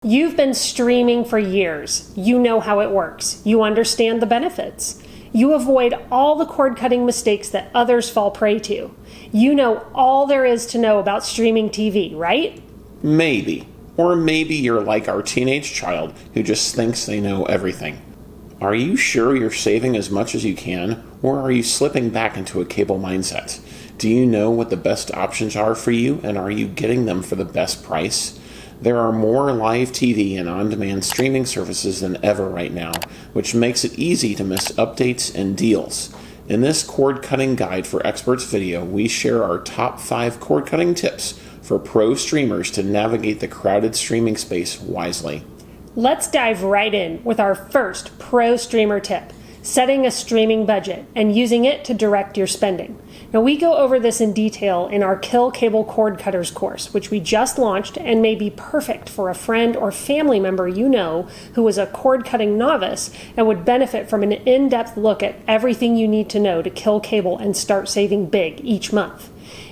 You've been streaming for years. You know how it works. You understand the benefits. You avoid all the cord-cutting mistakes that others fall prey to. You know all there is to know about streaming TV, right? Maybe. Or maybe you're like our teenage child who just thinks they know everything. Are you sure you're saving as much as you can, or are you slipping back into a cable mindset? Do you know what the best options are for you, and are you getting them for the best price? There are more live TV and on-demand streaming services than ever right now, which makes it easy to miss updates and deals. In this cord-cutting guide for experts video, we share our top 5 cord-cutting tips for pro streamers to navigate the crowded streaming space wisely. Let's dive right in with our first pro streamer tip: setting a streaming budget and using it to direct your spending. Now, we go over this in detail in our Kill Cable Cord Cutters course, which we just launched and may be perfect for a friend or family member you know who is a cord-cutting novice and would benefit from an in-depth look at everything you need to know to kill cable and start saving big each month.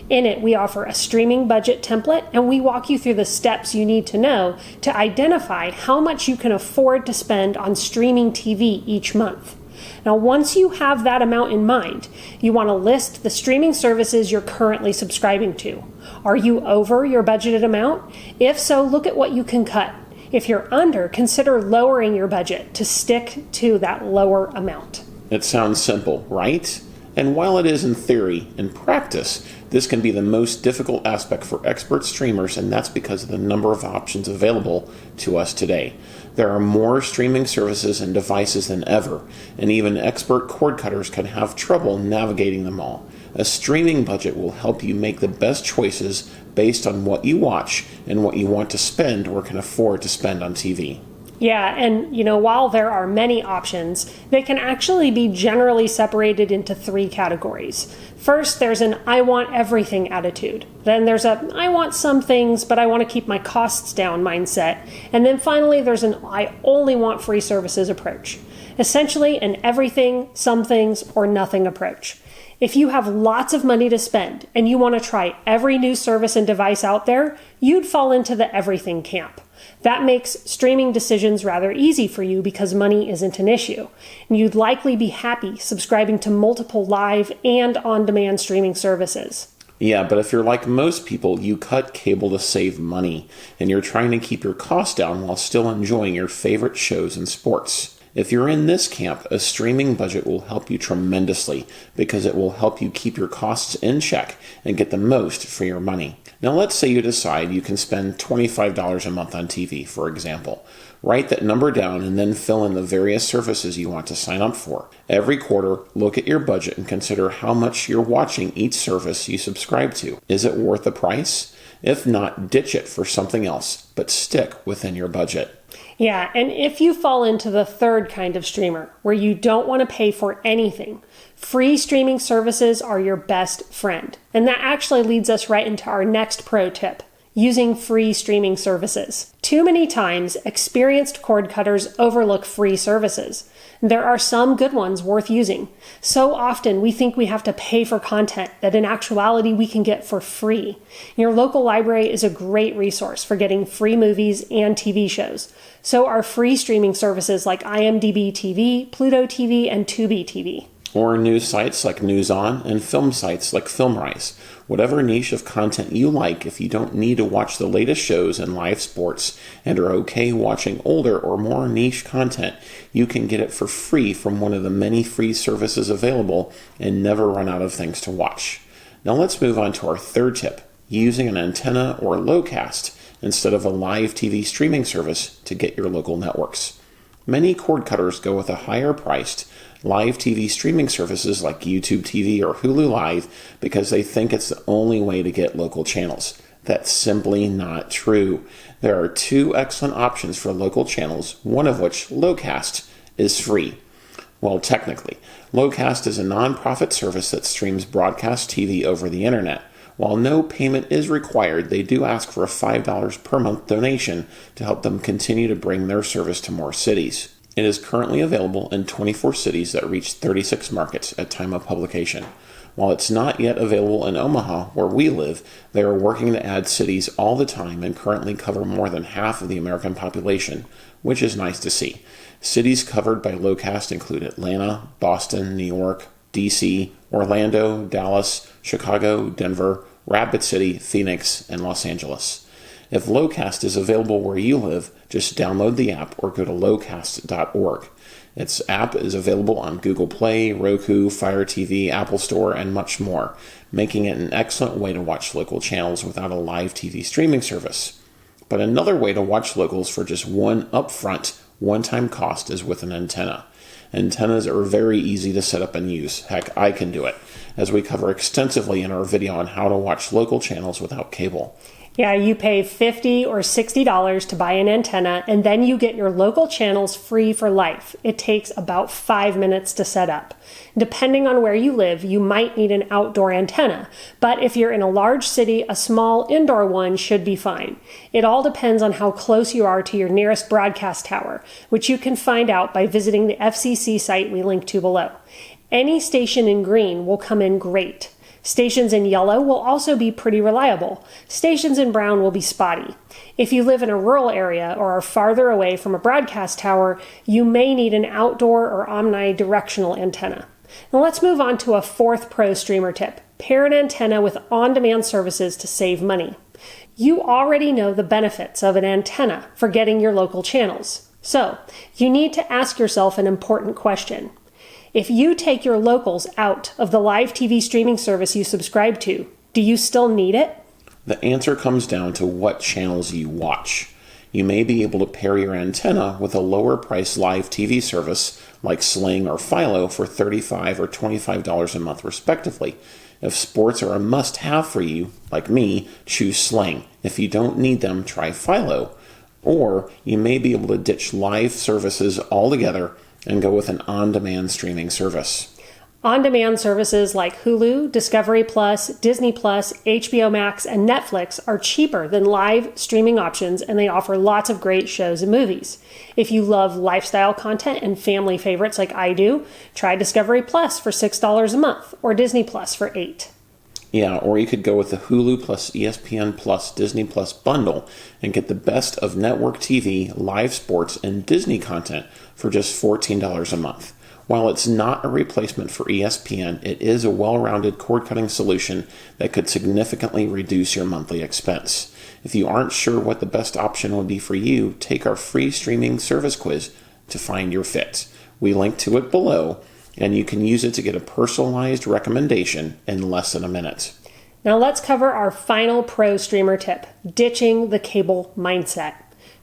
In it, we offer a streaming budget template, and we walk you through the steps you need to know to identify how much you can afford to spend on streaming TV each month. Now, once you have that amount in mind, you want to list the streaming services you're currently subscribing to. Are you over your budgeted amount? If so, look at what you can cut. If you're under, consider lowering your budget to stick to that lower amount. It sounds simple, right? And while it is in theory, in practice, this can be the most difficult aspect for expert streamers, and that's because of the number of options available to us today. There are more streaming services and devices than ever, and even expert cord cutters can have trouble navigating them all. A streaming budget will help you make the best choices based on what you watch and what you want to spend or can afford to spend on TV. Yeah, and while there are many options, they can actually be generally separated into 3 categories. First, there's an I want everything attitude. Then there's a I want some things, but I want to keep my costs down mindset. And then finally, there's an I only want free services approach. Essentially, an everything, some things, or nothing approach. If you have lots of money to spend and you want to try every new service and device out there, you'd fall into the everything camp. That makes streaming decisions rather easy for you because money isn't an issue. And you'd likely be happy subscribing to multiple live and on-demand streaming services. Yeah, but if you're like most people, you cut cable to save money, and you're trying to keep your costs down while still enjoying your favorite shows and sports. If you're in this camp, a streaming budget will help you tremendously because it will help you keep your costs in check and get the most for your money. Now, let's say you decide you can spend $25 a month on TV, for example. Write that number down and then fill in the various services you want to sign up for. Every quarter, look at your budget and consider how much you're watching each service you subscribe to. Is it worth the price? If not, ditch it for something else, but stick within your budget. Yeah, and if you fall into the third kind of streamer, where you don't want to pay for anything, free streaming services are your best friend. And that actually leads us right into our next pro tip: using free streaming services. Too many times, experienced cord cutters overlook free services. There are some good ones worth using. So often we think we have to pay for content that in actuality we can get for free. Your local library is a great resource for getting free movies and TV shows. So are free streaming services like IMDb TV, Pluto TV, and Tubi TV. Or news sites like NewsOn and film sites like FilmRise. Whatever niche of content you like, if you don't need to watch the latest shows and live sports and are okay watching older or more niche content, you can get it for free from one of the many free services available and never run out of things to watch. Now let's move on to our third tip: using an antenna or lowcast instead of a live TV streaming service to get your local networks. Many cord cutters go with a higher priced live TV streaming services like YouTube TV or Hulu Live because they think it's the only way to get local channels. That's simply not true. There are 2 excellent options for local channels, one of which, Lowcast, is free. Well, technically, Lowcast is a non-profit service that streams broadcast TV over the internet. While no payment is required, they do ask for a $5 per month donation to help them continue to bring their service to more cities. It is currently available in 24 cities that reach 36 markets at time of publication. While it's not yet available in Omaha, where we live, they are working to add cities all the time and currently cover more than half of the American population, which is nice to see. Cities covered by Locast include Atlanta, Boston, New York, DC, Orlando, Dallas, Chicago, Denver, Rapid City, Phoenix, and Los Angeles. If Locast is available where you live, just download the app or go to locast.org. Its app is available on Google Play, Roku, Fire TV, Apple Store, and much more, making it an excellent way to watch local channels without a live TV streaming service. But another way to watch locals for just one upfront, one-time cost is with an antenna. Antennas are very easy to set up and use. Heck, I can do it, as we cover extensively in our video on how to watch local channels without cable. Yeah, you pay $50 or $60 to buy an antenna, and then you get your local channels free for life. It takes about 5 minutes to set up. Depending on where you live, you might need an outdoor antenna, but if you're in a large city, a small indoor one should be fine. It all depends on how close you are to your nearest broadcast tower, which you can find out by visiting the FCC site we link to below. Any station in green will come in great. Stations in yellow will also be pretty reliable. Stations in brown will be spotty. If you live in a rural area or are farther away from a broadcast tower, you may need an outdoor or omnidirectional antenna. Now let's move on to a fourth pro streamer tip. Pair an antenna with on-demand services to save money. You already know the benefits of an antenna for getting your local channels. So, you need to ask yourself an important question. If you take your locals out of the live TV streaming service you subscribe to, do you still need it? The answer comes down to what channels you watch. You may be able to pair your antenna with a lower price live TV service like Sling or Philo for $35 or $25 a month respectively. If sports are a must-have for you, like me, choose Sling. If you don't need them, try Philo. Or you may be able to ditch live services altogether and go with an on-demand streaming service. On-demand services like Hulu, Discovery Plus, Disney Plus, HBO Max, and Netflix are cheaper than live streaming options, and they offer lots of great shows and movies. If you love lifestyle content and family favorites like I do, try Discovery Plus for $6 a month or Disney Plus for $8. Yeah, or you could go with the Hulu plus ESPN plus Disney Plus bundle and get the best of network TV, live sports, and Disney content for just $14 a month. While it's not a replacement for ESPN, it is a well-rounded cord-cutting solution that could significantly reduce your monthly expense. If you aren't sure what the best option would be for you, take our free streaming service quiz to find your fit. We link to it below, and you can use it to get a personalized recommendation in less than a minute. Now let's cover our final pro streamer tip, ditching the cable mindset.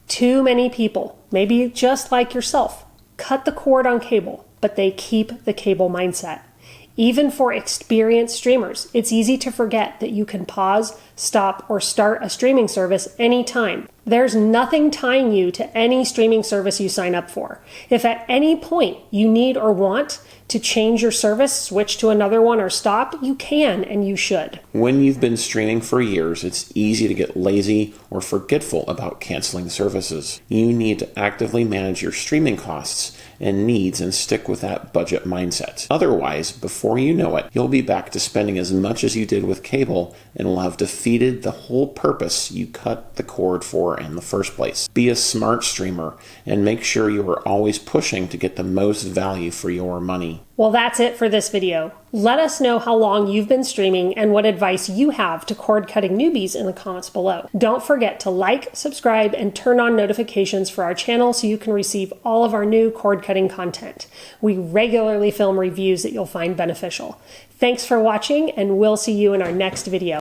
Too many people, maybe just like yourself, cut the cord on cable, but they keep the cable mindset. Even for experienced streamers, it's easy to forget that you can pause, stop, or start a streaming service anytime. There's nothing tying you to any streaming service you sign up for. If at any point you need or want to change your service, switch to another one, or stop, you can and you should. When you've been streaming for years, it's easy to get lazy or forgetful about canceling services. You need to actively manage your streaming costs and needs and stick with that budget mindset. Otherwise, before you know it, you'll be back to spending as much as you did with cable and will have defeated the whole purpose you cut the cord for in the first place. Be a smart streamer and make sure you are always pushing to get the most value for your money. Well, that's it for this video. Let us know how long you've been streaming and what advice you have to cord-cutting newbies in the comments below. Don't forget to like, subscribe, and turn on notifications for our channel so you can receive all of our new cord-cutting content. We regularly film reviews that you'll find beneficial. Thanks for watching, and we'll see you in our next video.